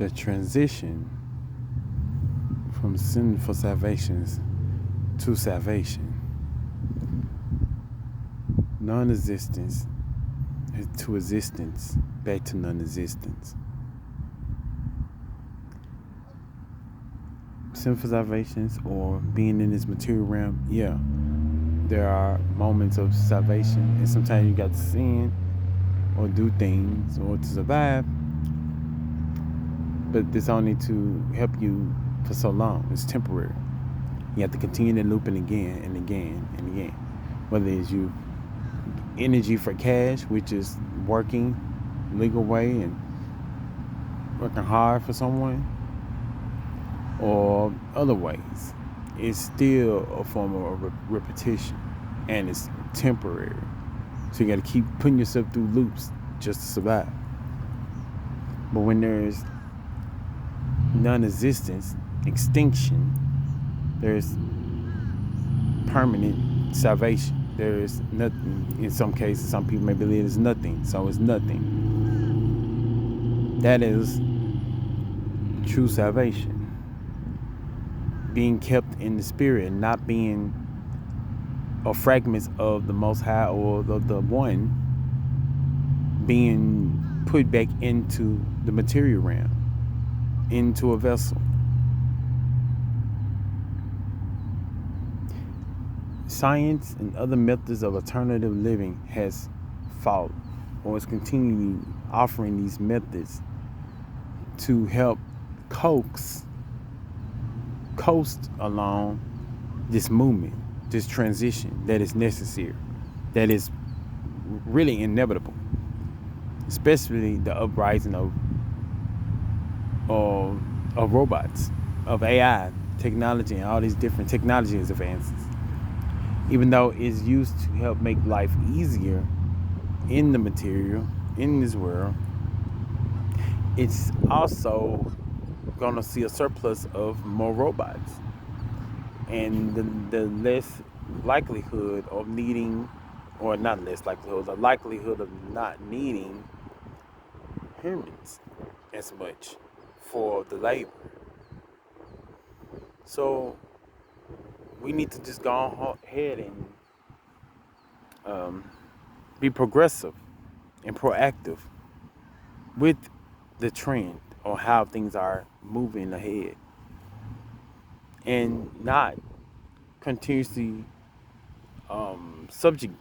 the transition from sinful salvations to salvation, non-existence to existence, back to non-existence. Sinful salvations or being in this material realm, yeah, there are moments of salvation, and sometimes you got to sin or do things or to survive, but it's only to help you for so long. It's temporary. You have to continue to looping again and again and again. Whether it's you energy for cash, which is working legal way and working hard for someone, or other ways, it's still a form of repetition, and it's temporary. So you got to keep putting yourself through loops just to survive. But when there's non-existence, extinction, there's permanent salvation. There is nothing. In some cases, some people may believe it's nothing, so it's nothing. That is true salvation. Being kept in the spirit and not being or fragments of the Most High or the One being put back into the material realm, into a vessel. Science and other methods of alternative living has fought or is continually offering these methods to help coast along this movement, this transition that is necessary, that is really inevitable, especially the uprising of robots, of AI technology, and all these different technologies advances. Even though it's used to help make life easier in the material, in this world, it's also going to see a surplus of more robots, and the less likelihood of needing, or not less likelihood, the likelihood of not needing humans as much for the labor. So we need to just go ahead and be progressive and proactive with the trend or how things are moving ahead, and not continuously subject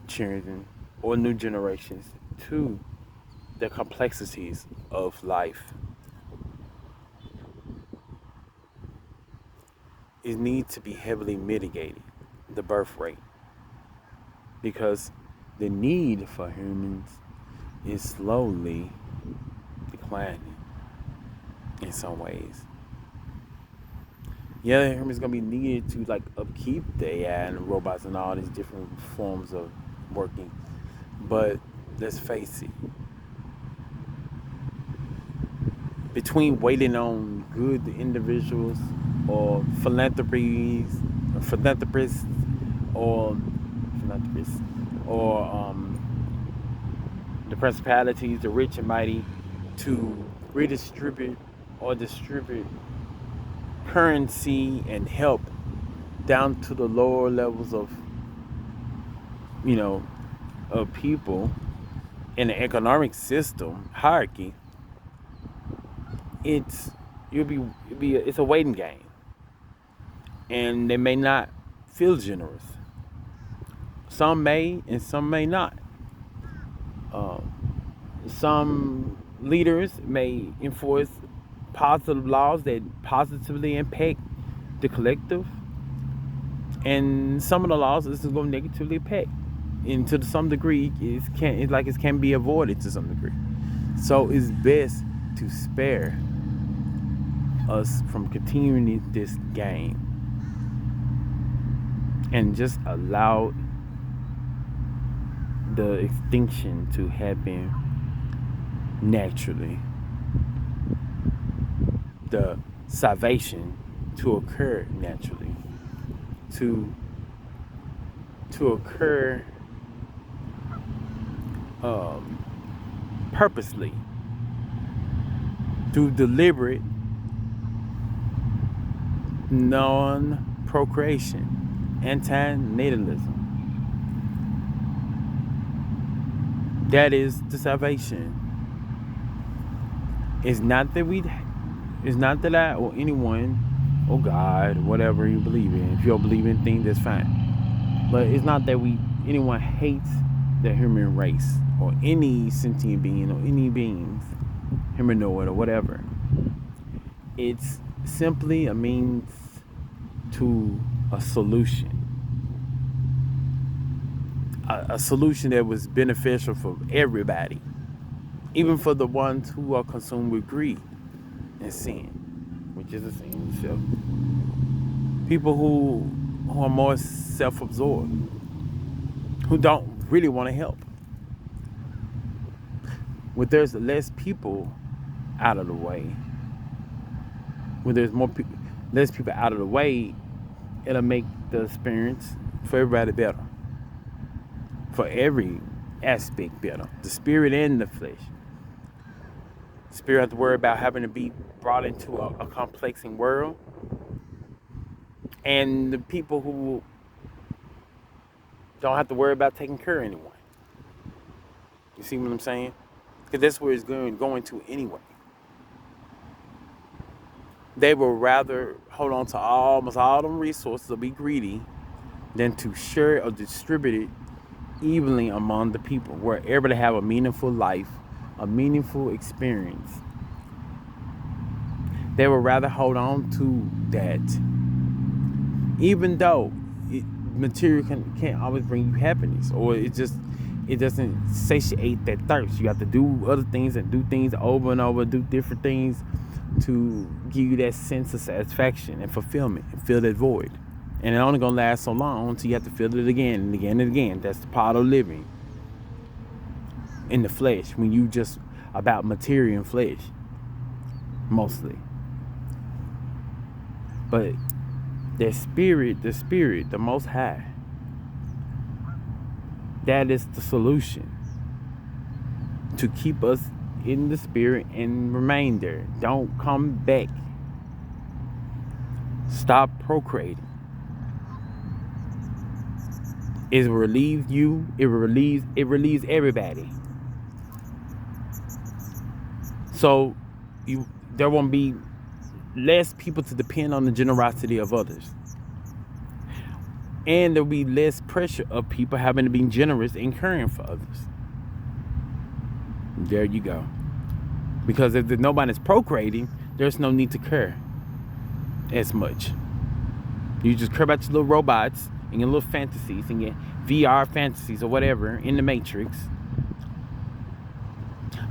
children or new generations to the complexities of life. It needs to be heavily mitigated, the birth rate, because the need for humans is slowly declining in some ways. Yeah, humans gonna be needed to like upkeep the AI and the robots and all these different forms of working. But let's face it, between waiting on good individuals or philanthropists or the principalities, the rich and mighty, to redistribute or distribute currency and help down to the lower levels of of people in the economic system hierarchy, it's a waiting game, and they may not feel generous. Some may, and some may not. Some leaders may enforce positive laws that positively impact the collective, and some of the laws this is going to negatively impact, and to some degree it can be avoided to some degree. So it's best to spare us from continuing this game and just allow the extinction to happen naturally, the salvation to occur naturally, to occur purposely through deliberate non-procreation, anti-natalism. That is the salvation. It's not that I or anyone or God, whatever you believe in. If you don't believe in things, that's fine. But it's not that anyone hates the human race or any sentient being or any beings, humanoid or whatever. It's simply a means to a solution. A solution that was beneficial for everybody, even for the ones who are consumed with greed and sin, which is a sin in itself. People who are more self-absorbed, who don't really want to help. When there's less people out of the way, when there's less people out of the way, it'll make the experience for everybody better. For every aspect better. The spirit and the flesh. The spirit has to worry about having to be brought into a complexing world. And the people who don't have to worry about taking care of anyone. You see what I'm saying? Because that's where it's going to anyway. They will rather hold on to almost all them resources or be greedy than to share or distribute it evenly among the people, where everybody have a meaningful life, a meaningful experience. They would rather hold on to that, even though material can't always bring you happiness, or it doesn't satiate that thirst. You have to do other things and do things over and over, do different things to give you that sense of satisfaction and fulfillment and fill that void. And it's only going to last so long until you have to feel it again and again and again. That's the part of living in the flesh, when you just about material and flesh, mostly. But the spirit, the Most High, that is the solution to keep us in the spirit and remain there. Don't come back. Stop procreating. It relieves you. It relieves everybody. So there won't be less people to depend on the generosity of others. And there'll be less pressure of people having to be generous and caring for others. There you go. Because if nobody's procreating, there's no need to care as much. You just care about your little robots and your little fantasies and your VR fantasies or whatever in the Matrix,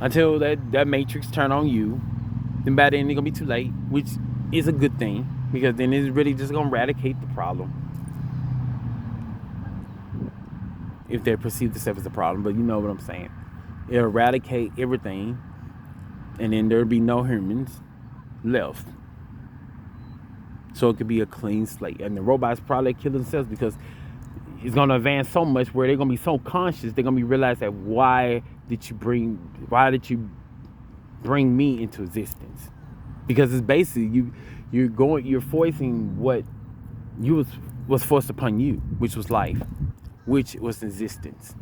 until that Matrix turn on you. Then by then it's gonna be too late, which is a good thing, because then it's really just gonna eradicate the problem, if they perceive themselves as a problem. But you know what I'm saying. It'll eradicate everything, and then there'll be no humans left. So it could be a clean slate. And the robots probably kill themselves, because it's going to advance so much where they're going to be so conscious, they're going to be realize that why did you bring me into existence? Because it's basically you're voicing what was forced upon you, which was life, which was existence.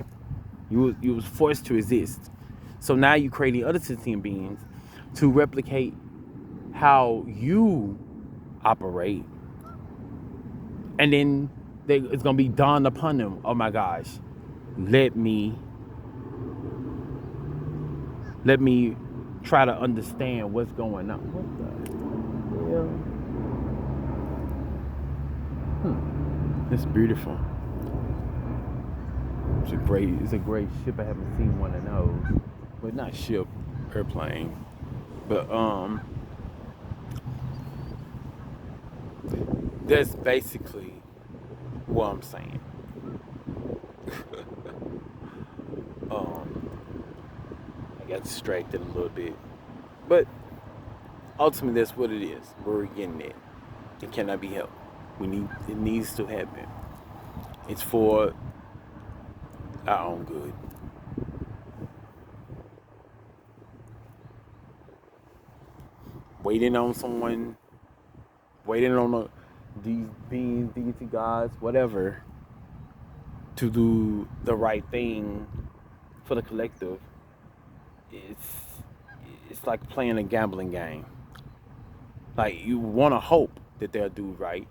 You was forced to exist. So now you're creating other sentient beings to replicate how you operate, and then it's gonna be dawned upon them, oh my gosh, let me try to understand what's going on. What the hell? It's beautiful. It's a great ship. I haven't seen one of those. But not ship, airplane. But that's basically what I'm saying. I got distracted a little bit, but ultimately that's what it is. We're getting it. It cannot be helped. It needs to happen. It's for our own good. waiting on someone, waiting on these beings, deity gods, whatever, to do the right thing for the collective. It's like playing a gambling game. Like, you want to hope that they'll do right,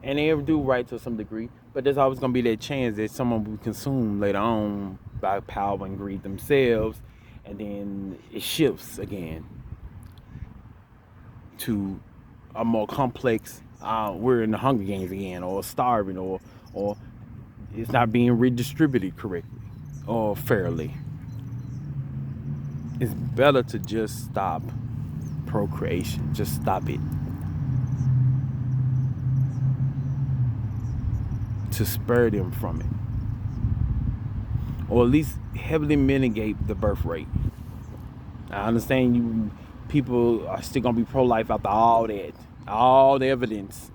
and they'll do right to some degree, but there's always going to be that chance that someone will be consumed later on by power and greed themselves, and then it shifts again to a more complex, we're in the Hunger Games again, or starving, or it's not being redistributed correctly or fairly. It's better to just stop procreation. Just stop it. To spur them from it. Or at least heavily mitigate the birth rate. I understand people are still gonna be pro-life after all that. All the evidence.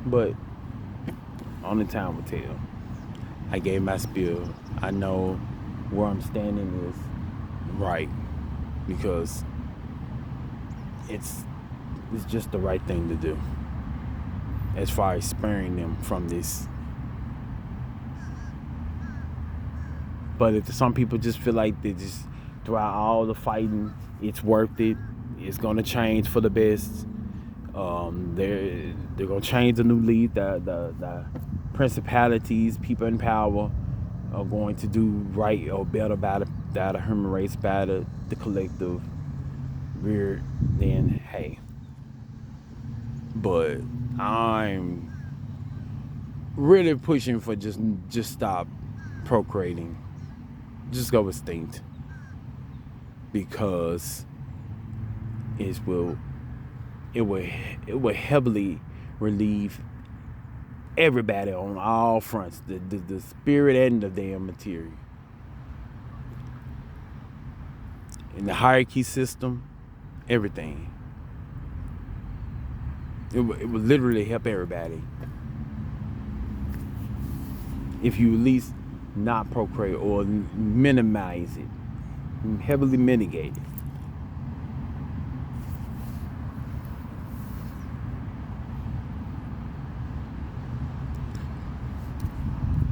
But only time will tell. I gave my spiel. I know where I'm standing is right, because it's just the right thing to do as far as sparing them from this. But if some people just feel like they just, throughout all the fighting, it's worth it, it's gonna change for the best, they're gonna change the new lead, the principalities, people in power are going to do right or better by the human race, by the collective, then hey. But I'm really pushing for just stop procreating. Just go extinct, because it will heavily relieve everybody on all fronts, the spirit and the damn material. In the hierarchy system, everything. It would literally help everybody if you at least not procreate or minimize it, heavily mitigate it.